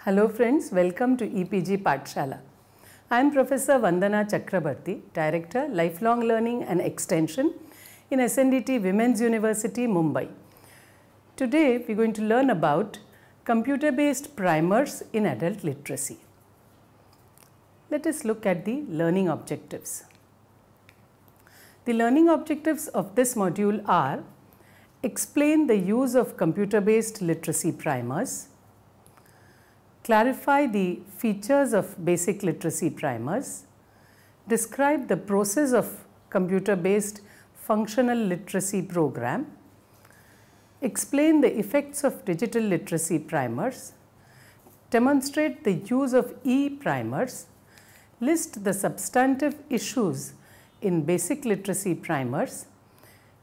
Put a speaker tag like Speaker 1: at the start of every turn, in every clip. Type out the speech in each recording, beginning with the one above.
Speaker 1: Hello friends, welcome to EPG Pathshala. I am Professor Vandana Chakrabarti, Director, Lifelong Learning and Extension in SNDT Women's University, Mumbai. Today we are going to learn about computer-based primers in adult literacy. Let us look at the learning objectives. The learning objectives of this module are: explain the use of computer-based literacy primers, clarify the features of basic literacy primers, describe the process of computer-based functional literacy program, explain the effects of digital literacy primers, demonstrate the use of e-primers, list the substantive issues in basic literacy primers,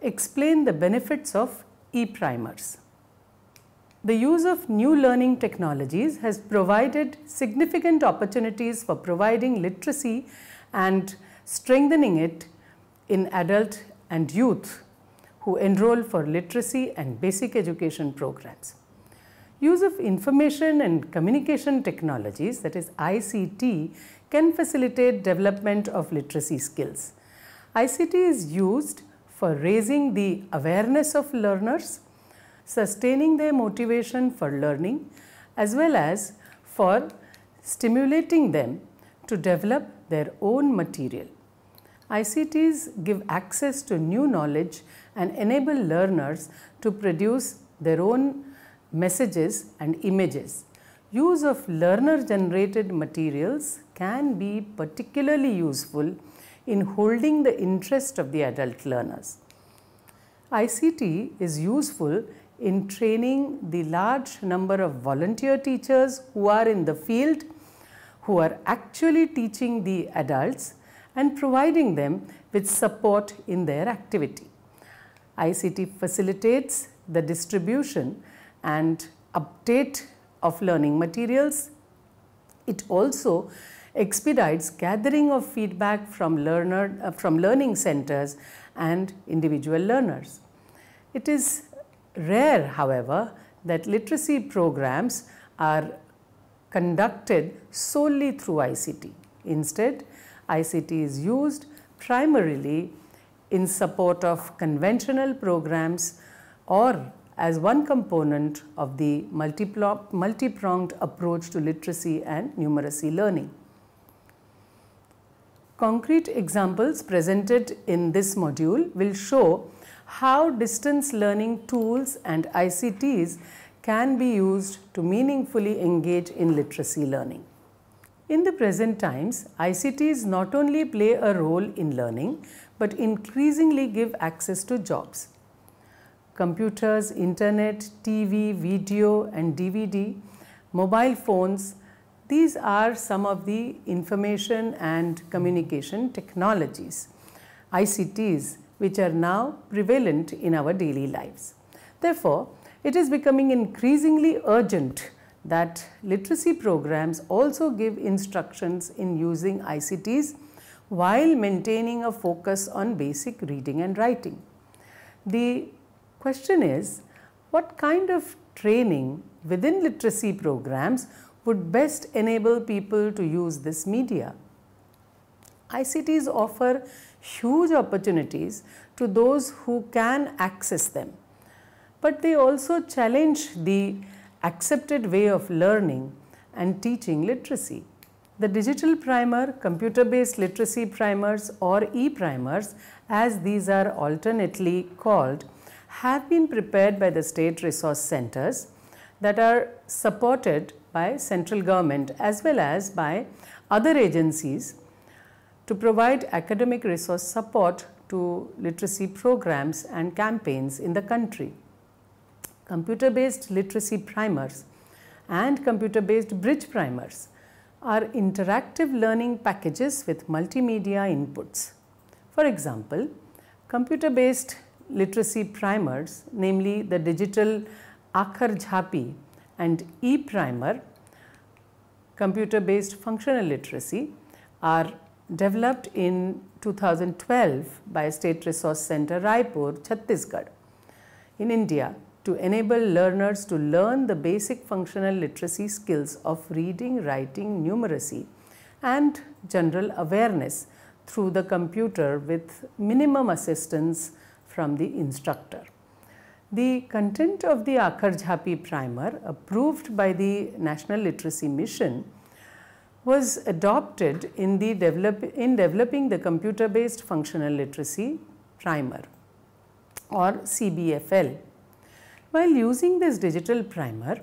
Speaker 1: explain the benefits of e-primers. The use of new learning technologies has provided significant opportunities for providing literacy and strengthening it in adult and youth who enroll for literacy and basic education programs. Use of information and communication technologies, that is ICT, can facilitate development of literacy skills. ICT is used for raising the awareness of learners, sustaining their motivation for learning, as well as for stimulating them to develop their own material. ICTs give access to new knowledge and enable learners to produce their own messages and images. Use of learner-generated materials can be particularly useful in holding the interest of the adult learners. ICT is useful in training the large number of volunteer teachers who are in the field, who are actually teaching the adults and providing them with support in their activity. ICT facilitates the distribution and update of learning materials. It also expedites gathering of feedback from learning centers and individual learners. It is rare, however, that literacy programs are conducted solely through ICT. Instead, ICT is used primarily in support of conventional programs or as one component of the multi-pronged approach to literacy and numeracy learning. Concrete examples presented in this module will show how distance learning tools and ICTs can be used to meaningfully engage in literacy learning. In the present times, ICTs not only play a role in learning, but increasingly give access to jobs. Computers, internet, TV, video and DVD, mobile phones, these are some of the information and communication technologies, ICTs, which are now prevalent in our daily lives. Therefore, it is becoming increasingly urgent that literacy programs also give instructions in using ICTs while maintaining a focus on basic reading and writing. The question is, what kind of training within literacy programs would best enable people to use this media? ICTs offer huge opportunities to those who can access them, but they also challenge the accepted way of learning and teaching literacy. The digital primer, computer-based literacy primers or e-primers, as these are alternately called, have been prepared by the state resource centers that are supported by central government as well as by other agencies to provide academic resource support to literacy programs and campaigns in the country. Computer-based literacy primers and computer-based bridge primers are interactive learning packages with multimedia inputs. For example, computer-based literacy primers, namely the digital Akhar Jhapi and e-primer, computer-based functional literacy, are developed in 2012 by State Resource Center, Raipur, Chhattisgarh, in India, to enable learners to learn the basic functional literacy skills of reading, writing, numeracy, and general awareness through the computer with minimum assistance from the instructor. The content of the Aakhar Jhaapi primer, approved by the National Literacy Mission, was adopted in developing the computer-based functional literacy primer, or CBFL. While using this digital primer,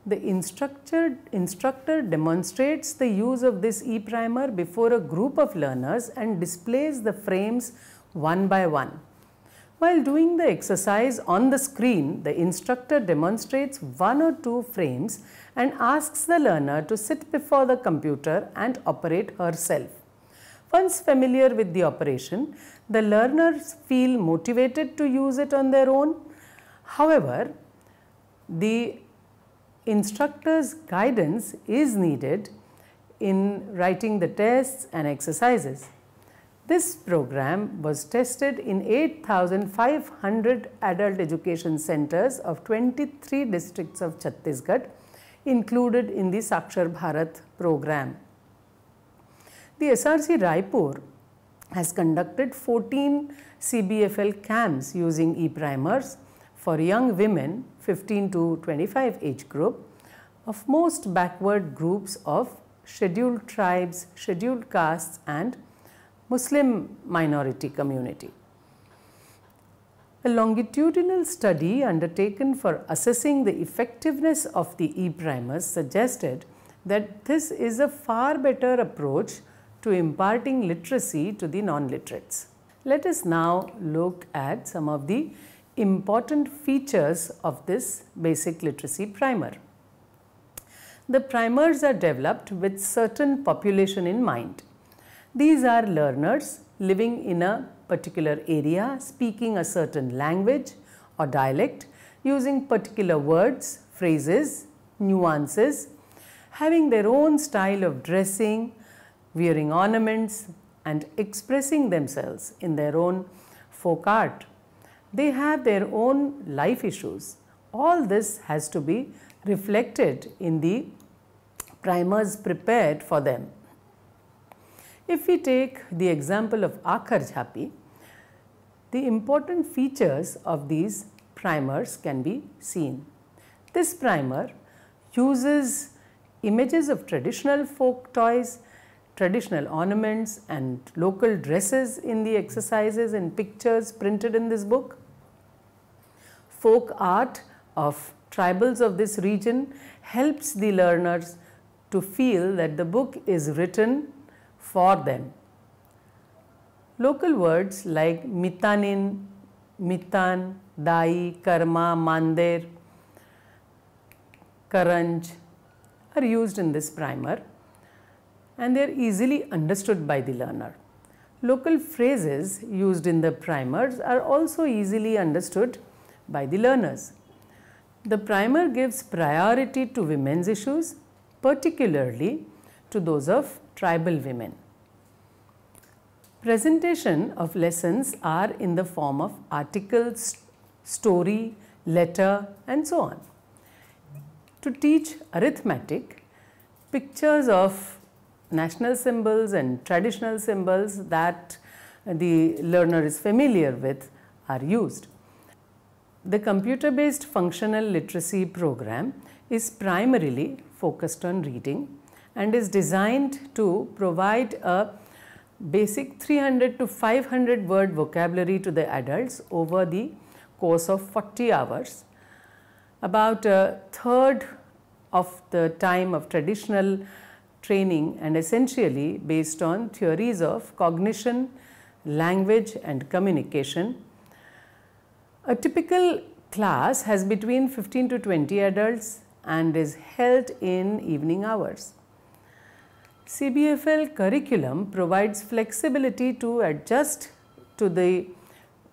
Speaker 1: the instructor demonstrates the use of this e-primer before a group of learners and displays the frames one by one. While doing the exercise on the screen, the instructor demonstrates one or two frames and asks the learner to sit before the computer and operate herself. Once familiar with the operation, the learners feel motivated to use it on their own. However, the instructor's guidance is needed in writing the tests and exercises. This program was tested in 8,500 adult education centers of 23 districts of Chhattisgarh, included in the Sakshar Bharat program. The SRC Raipur has conducted 14 CBFL camps using e-primers for young women 15 to 25 age group of most backward groups of scheduled tribes, scheduled castes and Muslim minority community. A longitudinal study undertaken for assessing the effectiveness of the e-primers suggested that this is a far better approach to imparting literacy to the non-literates. Let us now look at some of the important features of this basic literacy primer. The primers are developed with certain population in mind. These are learners living in a particular area, speaking a certain language or dialect, using particular words, phrases, nuances, having their own style of dressing, wearing ornaments, and expressing themselves in their own folk art. They have their own life issues. All this has to be reflected in the primers prepared for them. If we take the example of Aakhar Jhaapi, the important features of these primers can be seen. This primer uses images of traditional folk toys, traditional ornaments and local dresses in the exercises and pictures printed in this book. Folk art of tribals of this region helps the learners to feel that the book is written for them. Local words like mitanin, mitan, dai, karma, mandir, karanj are used in this primer and they are easily understood by the learner. Local phrases used in the primers are also easily understood by the learners. The primer gives priority to women's issues, particularly to those of tribal women. Presentation of lessons are in the form of articles, story, letter and so on. To teach arithmetic, pictures of national symbols and traditional symbols that the learner is familiar with are used. The computer-based functional literacy program is primarily focused on reading and is designed to provide a basic 300 to 500 word vocabulary to the adults over the course of 40 hours. About a third of the time of traditional training and essentially based on theories of cognition, language and communication. A typical class has between 15 to 20 adults and is held in evening hours. CBFL curriculum provides flexibility to adjust to the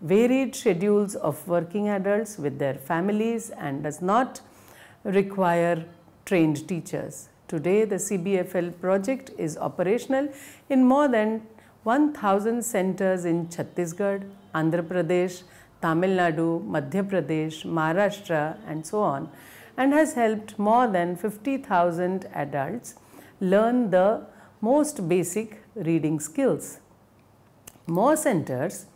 Speaker 1: varied schedules of working adults with their families and does not require trained teachers. Today, the CBFL project is operational in more than 1,000 centers in Chhattisgarh, Andhra Pradesh, Tamil Nadu, Madhya Pradesh, Maharashtra and so on, and has helped more than 50,000 adults learn the most basic reading skills. More centers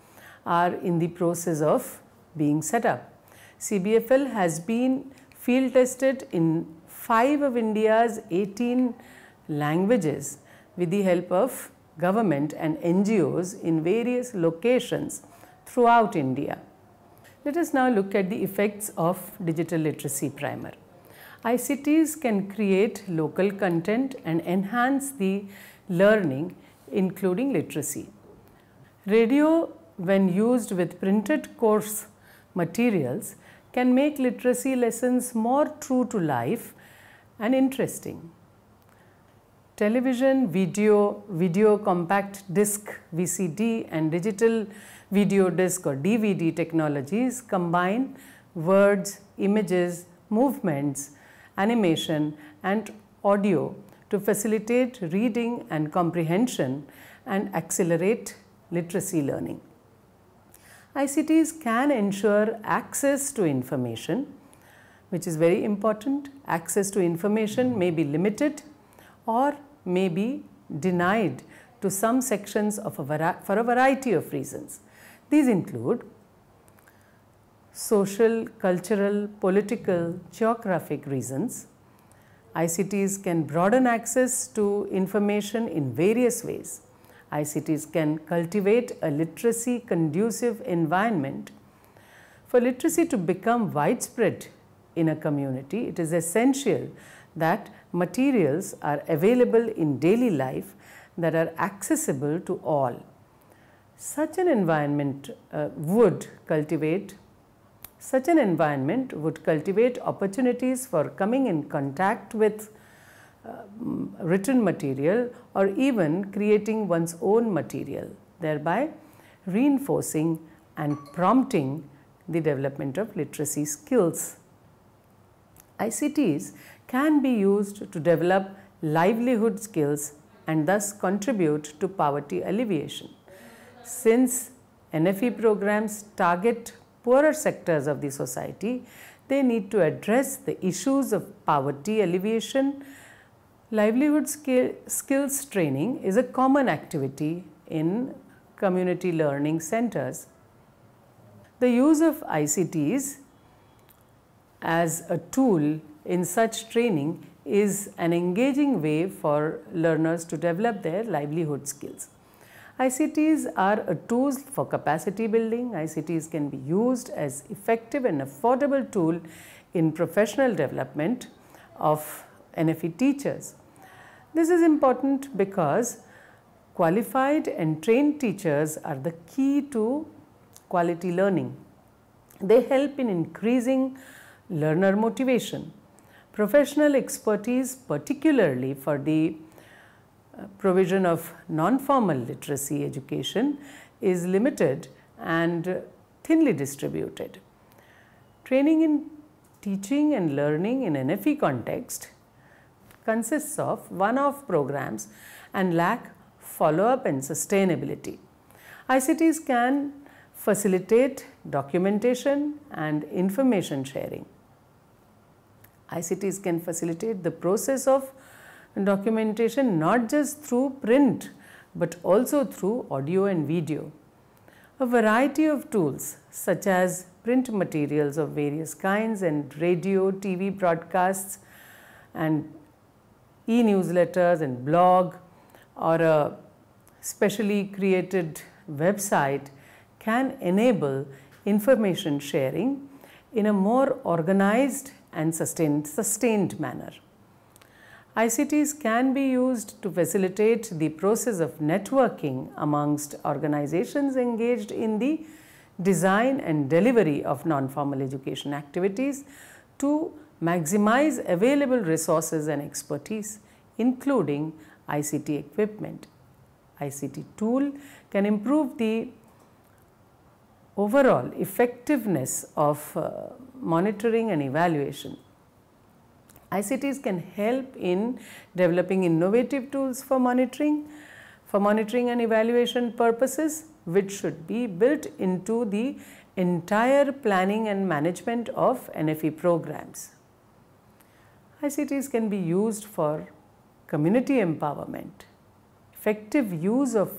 Speaker 1: are in the process of being set up. CBFL has been field tested in 5 of India's 18 languages with the help of government and NGOs in various locations throughout India. Let us now look at the effects of digital literacy primer. ICTs can create local content and enhance the learning, including literacy. Radio, when used with printed course materials, can make literacy lessons more true to life and interesting. Television, video compact disc VCD and digital video disc or DVD technologies combine words, images, movements, animation and audio to facilitate reading and comprehension and accelerate literacy learning. ICTs can ensure access to information, which is very important. Access to information may be limited or may be denied to some sections of for a variety of reasons. These include social, cultural, political, geographic reasons. ICTs can broaden access to information in various ways. ICTs can cultivate a literacy conducive environment. For literacy to become widespread in a community, it is essential that materials are available in daily life that are accessible to all. Such an environment would cultivate opportunities for coming in contact with written material or even creating one's own material, thereby reinforcing and prompting the development of literacy skills. ICTs can be used to develop livelihood skills and thus contribute to poverty alleviation. Since NFE programs target poorer sectors of the society, they need to address the issues of poverty alleviation. Livelihood skills training is a common activity in community learning centers. The use of ICTs as a tool in such training is an engaging way for learners to develop their livelihood skills. ICTs are a tool for capacity building. ICTs can be used as effective and affordable tool in professional development of NFE teachers. This is important because qualified and trained teachers are the key to quality learning. They help in increasing learner motivation. Professional expertise, particularly for the provision of non-formal literacy education, is limited and thinly distributed. Training in teaching and learning in NFE context consists of one-off programs and lack follow-up and sustainability. ICTs can facilitate documentation and information sharing. ICTs can facilitate the process of documentation not just through print but also through audio and video. A variety of tools such as print materials of various kinds and radio, TV broadcasts and e-newsletters and blog or a specially created website can enable information sharing in a more organized and sustained manner. ICTs can be used to facilitate the process of networking amongst organizations engaged in the design and delivery of non-formal education activities to maximize available resources and expertise, including ICT equipment. ICT tool can improve the overall effectiveness of monitoring and evaluation. ICTs can help in developing innovative tools for monitoring and evaluation purposes, which should be built into the entire planning and management of NFE programs. ICTs can be used for community empowerment. Effective use of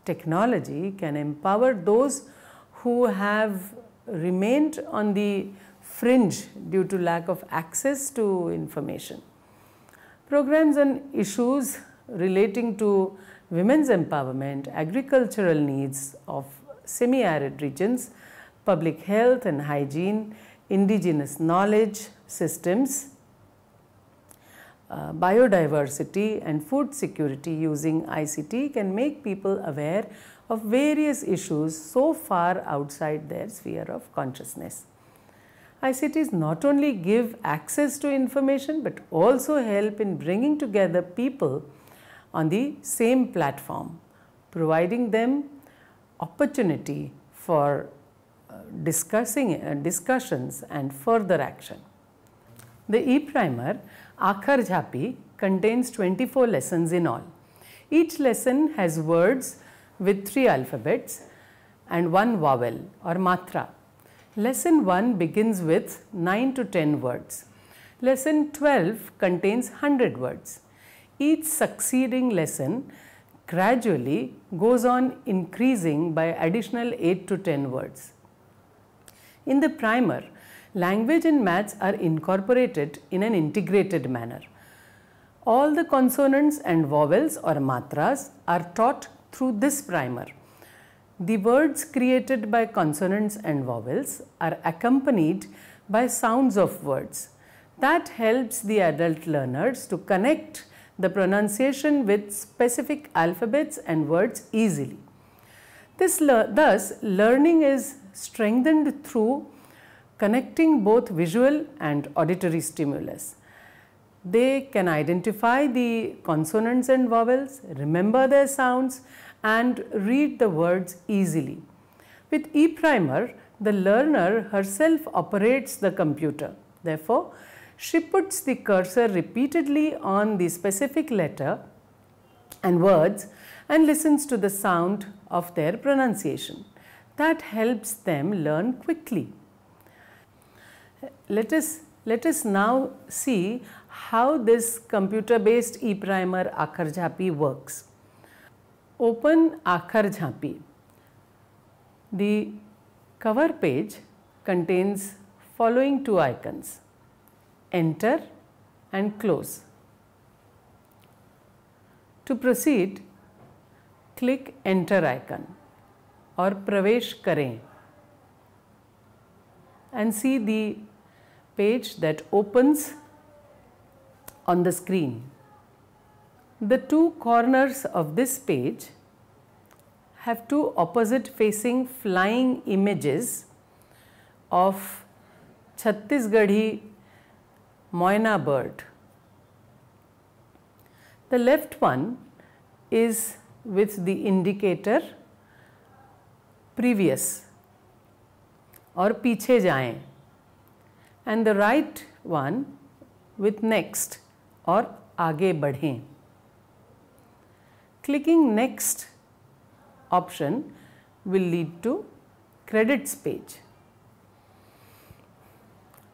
Speaker 1: technology can empower those who have remained on the fringe due to lack of access to information. Programs on issues relating to women's empowerment, agricultural needs of semi-arid regions, public health and hygiene, indigenous knowledge systems, biodiversity and food security using ICT can make people aware of various issues so far outside their sphere of consciousness. ICTs not only give access to information but also help in bringing together people on the same platform, providing them opportunity for discussions and further action. The e-primer Aakhar Jhaapi contains 24 lessons in all. Each lesson has words with 3 alphabets and 1 vowel or matra. Lesson 1 begins with 9 to 10 words. Lesson 12 contains 100 words. Each succeeding lesson gradually goes on increasing by additional 8 to 10 words. In the primer, language and maths are incorporated in an integrated manner. All the consonants and vowels or matras are taught through this primer. The words created by consonants and vowels are accompanied by sounds of words. That helps the adult learners to connect the pronunciation with specific alphabets and words easily. Thus, learning is strengthened through connecting both visual and auditory stimulus. They can identify the consonants and vowels, remember their sounds, and read the words easily. With e-primer, the learner herself operates the computer. Therefore, she puts the cursor repeatedly on the specific letter and words and listens to the sound of their pronunciation. That helps them learn quickly. Let us now see how this computer-based e-primer Aakhar Jhaapi works. Open Aakhar Jhaapi. The cover page contains following 2 icons: enter and close. To proceed, click enter icon or pravesh kare and see the page that opens on the screen. The 2 corners of this page have 2 opposite facing flying images of Chhattisgarhi moina bird. The left one is with the indicator previous or पीछे जाएं, and the right one with next or आगे बढ़ें. Clicking next option will lead to credits page.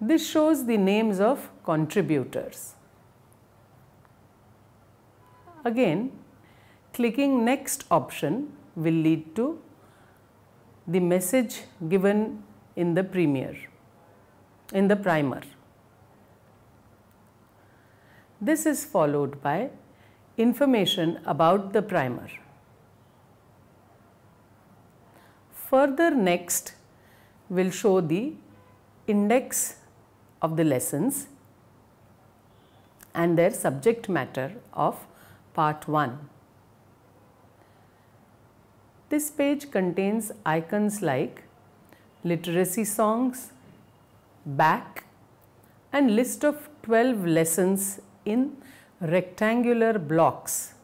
Speaker 1: This shows the names of contributors. Again, clicking next option will lead to the message given in the primer. This is followed by information about the primer. Further next will show the index of the lessons and their subject matter of part 1. This page contains icons like literacy songs, back, and list of 12 lessons in rectangular blocks.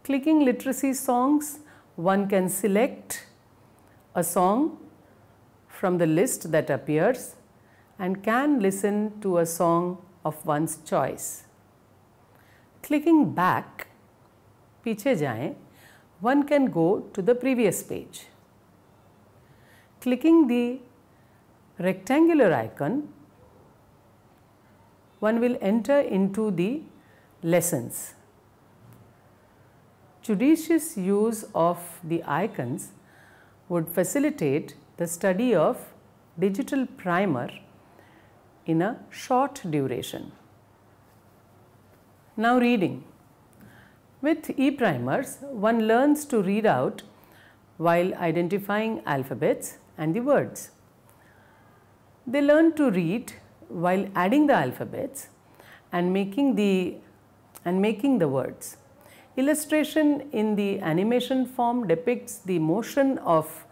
Speaker 1: Clicking literacy songs, one can select a song from the list that appears and can listen to a song of one's choice. Clicking back, पीछे जाएं, one can go to the previous page. Clicking the rectangular icon, one will enter into the lessons. Judicious use of the icons would facilitate the study of digital primer in a short duration. Now reading. With e-primers, one learns to read out while identifying alphabets and the words. They learn to read while adding the alphabets and making the words. Illustration in the animation form depicts the motion of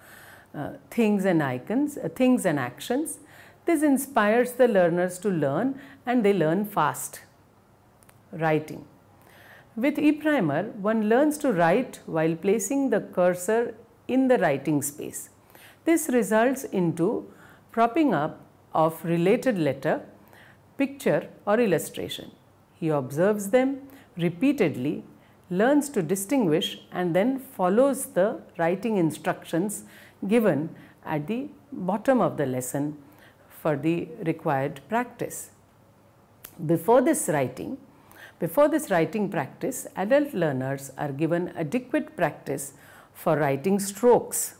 Speaker 1: things and icons, things and actions. This inspires the learners to learn, and they learn fast. Writing. With e-primer, one learns to write while placing the cursor in the writing space. This results into propping up of related letter, picture or illustration. He observes them repeatedly, learns to distinguish, and then follows the writing instructions given at the bottom of the lesson for the required practice. Before this writing practice, adult learners are given adequate practice for writing strokes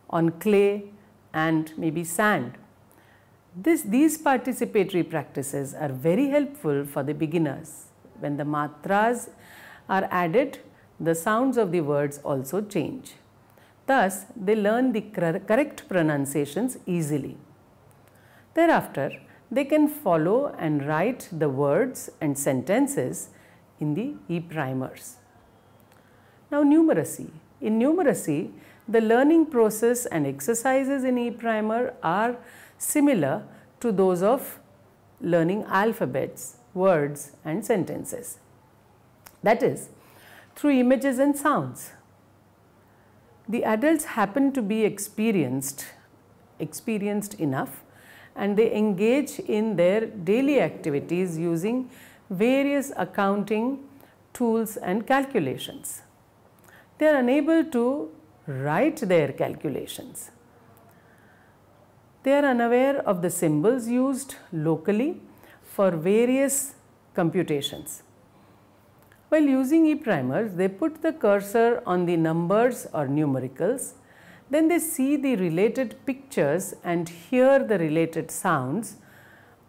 Speaker 1: on clay and maybe sand. These participatory practices are very helpful for the beginners. When the matras are added, the sounds of the words also change. Thus, they learn the correct pronunciations easily. Thereafter, they can follow and write the words and sentences in the e-primers. Now, numeracy. In numeracy, the learning process and exercises in e-primer are similar to those of learning alphabets, words and sentences. That is, through images and sounds. The adults happen to be experienced enough, and they engage in their daily activities using various accounting tools and calculations. They are unable to write their calculations. They are unaware of the symbols used locally for various computations. While using e-primers, they put the cursor on the numbers or numericals. Then they see the related pictures and hear the related sounds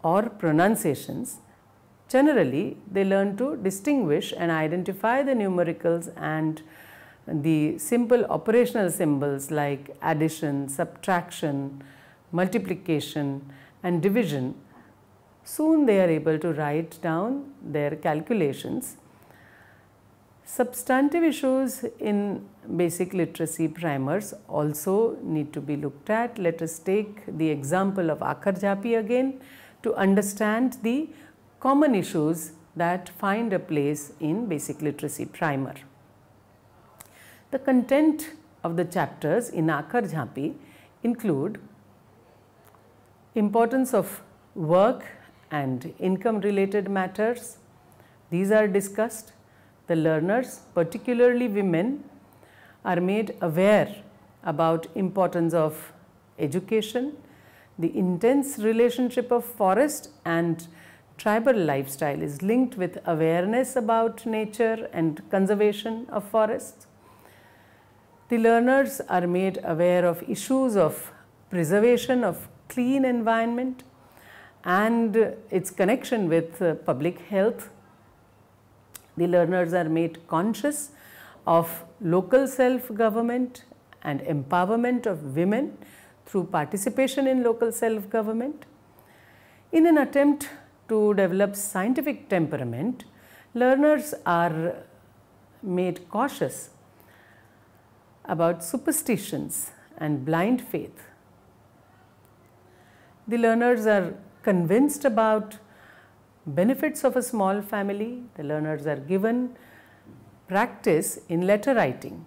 Speaker 1: or pronunciations. Generally, they learn to distinguish and identify the numericals and the simple operational symbols like addition, subtraction, multiplication and division. Soon they are able to write down their calculations. Substantive issues in basic literacy primers also need to be looked at. Let us take the example of Akhar Jhapi again to understand the common issues that find a place in basic literacy primer. The content of the chapters in Akhar Jhapi include importance of work and income related matters. These are discussed. The learners, particularly women, are made aware about importance of education, the intense relationship of forest and tribal lifestyle is linked with awareness about nature and conservation of forests. The learners are made aware of issues of preservation of clean environment and its connection with public health. The learners are made conscious of local self-government and empowerment of women through participation in local self-government. In an attempt to develop scientific temperament, learners are made cautious about superstitions and blind faith. The learners are convinced about benefits of a small family. The learners are given practice in letter writing.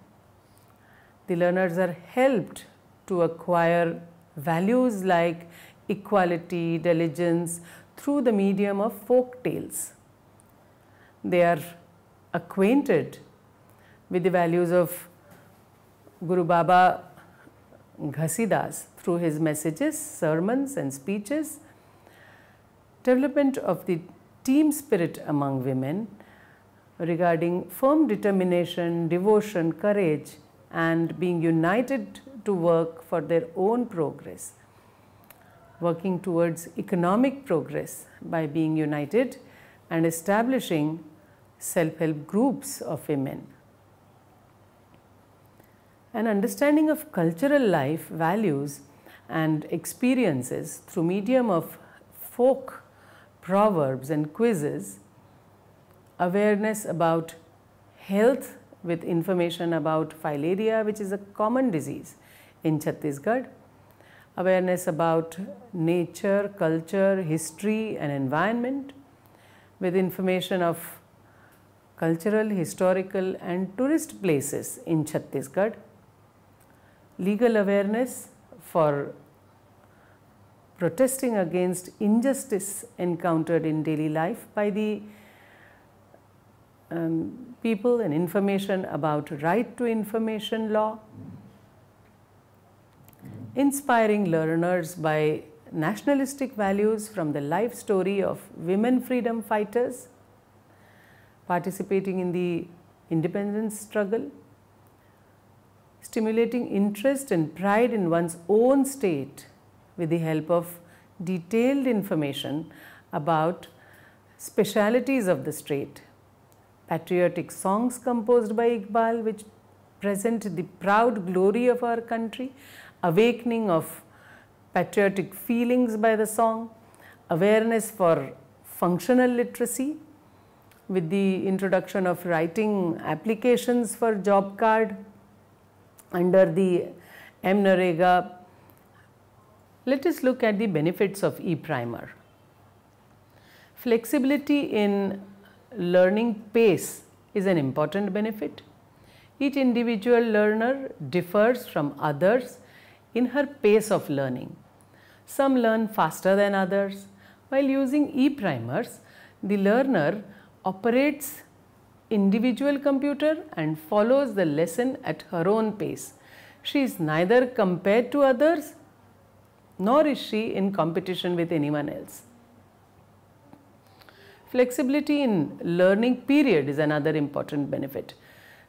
Speaker 1: The learners are helped to acquire values like equality, diligence through the medium of folk tales. They are acquainted with the values of Guru Baba Ghasidas through his messages, sermons and speeches, development of the team spirit among women regarding firm determination, devotion, courage, and being united to work for their own progress, working towards economic progress by being united and establishing self-help groups of women. An understanding of cultural life, values and experiences through medium of folk proverbs and quizzes, awareness about health with information about filaria, which is a common disease in Chhattisgarh, awareness about nature, culture, history and environment with information of cultural, historical and tourist places in Chhattisgarh, legal awareness for protesting against injustice encountered in daily life by the people, and information about right to information law, inspiring learners by nationalistic values from the life story of women freedom fighters, participating in the independence struggle, stimulating interest and pride in one's own state with the help of detailed information about specialities of the state, patriotic songs composed by Iqbal which present the proud glory of our country, awakening of patriotic feelings by the song, awareness for functional literacy with the introduction of writing applications for job card under the MNREGA. Let us look at the benefits of e-primer. Flexibility in learning pace is an important benefit. Each individual learner differs from others in her pace of learning. Some learn faster than others. While using e-primers, the learner operates individual computer and follows the lesson at her own pace. She is neither compared to others nor is she in competition with anyone else. Flexibility in learning period is another important benefit.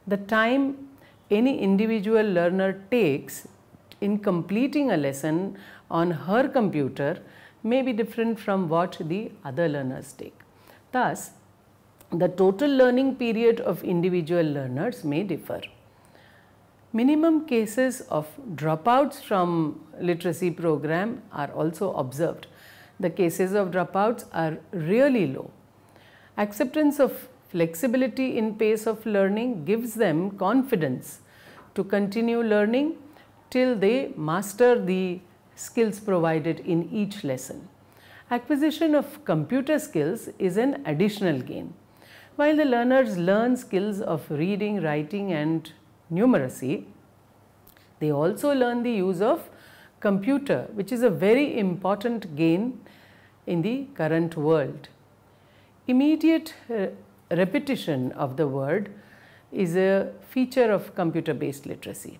Speaker 1: The time any individual learner takes in completing a lesson on her computer may be different from what the other learners take. Thus, the total learning period of individual learners may differ. Minimum cases of dropouts from literacy program are also observed. The cases of dropouts are really low. Acceptance of flexibility in pace of learning gives them confidence to continue learning till they master the skills provided in each lesson. Acquisition of computer skills is an additional gain. While the learners learn skills of reading, writing and numeracy, they also learn the use of computer, which is a very important gain in the current world. Immediate repetition of the word is a feature of computer-based literacy.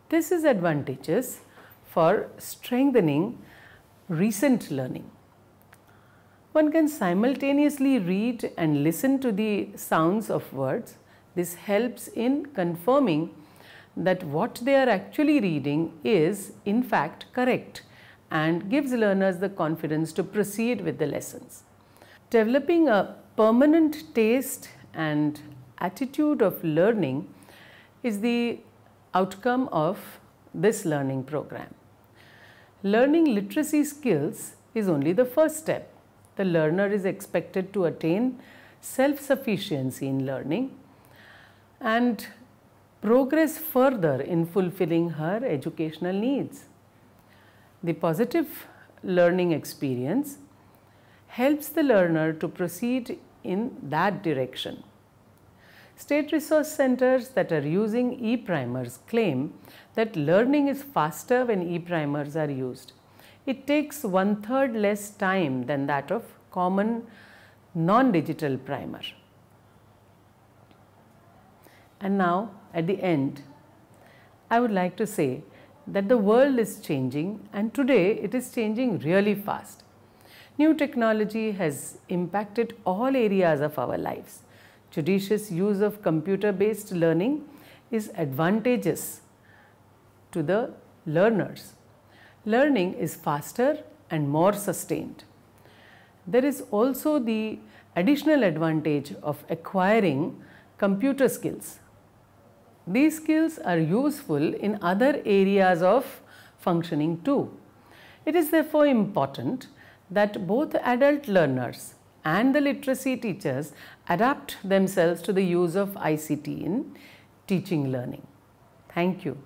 Speaker 1: This is advantageous for strengthening recent learning. One can simultaneously read and listen to the sounds of words. This helps in confirming that what they are actually reading is in fact correct and gives learners the confidence to proceed with the lessons. Developing a permanent taste and attitude of learning is the outcome of this learning program. Learning literacy skills is only the first step. The learner is expected to attain self-sufficiency in learning and progress further in fulfilling her educational needs. The positive learning experience helps the learner to proceed in that direction. State resource centers that are using e-primers claim that learning is faster when e-primers are used. It takes 1/3 less time than that of common non-digital primer. And now at the end, I would like to say that the world is changing, and today it is changing really fast. New technology has impacted all areas of our lives. Judicious use of computer-based learning is advantageous to the learners. Learning is faster and more sustained. There is also the additional advantage of acquiring computer skills. These skills are useful in other areas of functioning too. It is therefore important that both adult learners and the literacy teachers adapt themselves to the use of ICT in teaching learning. Thank you.